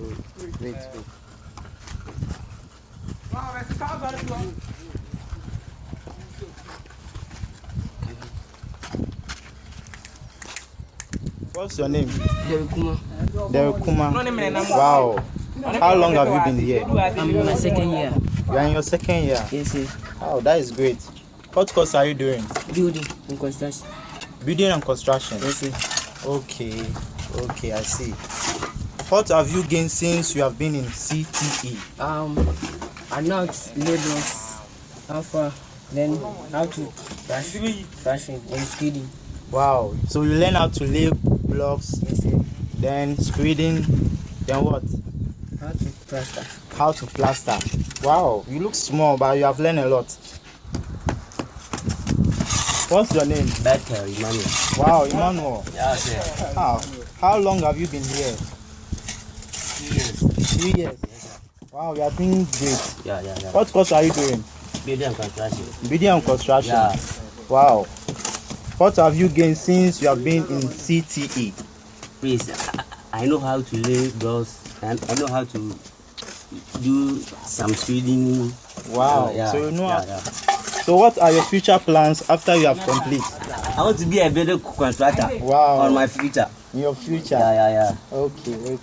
Wait. What's your name? Derek Kuma. Wow. How long have you been here? I'm in my second year. You are in your second year? Yes, sir. Oh, that is great. What course are you doing? Building and construction. Building and construction? Yes, sir. Okay, I see. What have you gained since you have been in CTE? I know how to lay blocks, how far, then how to fashion and screening. Wow, so you learn how to lay blocks, Yes, sir. then screeding, then what? How to plaster. How to plaster. Wow, you look small, but you have learned a lot. What's your name? Better, Emmanuel. Wow, Emmanuel. Yeah, sir. How long have you been here? 2 years. 3 years. Wow, you are doing great. Yeah. What course are you doing? Building and construction. Building and construction. Yeah. Wow. What have you gained since you have been in CTE? Please, I know how to lay blocks and I know how to do some screening. Wow. Yeah. So you know. Yeah. So what are your future plans after you have complete? I want to be a building contractor. Wow. On my future. In your future. Yeah. Okay.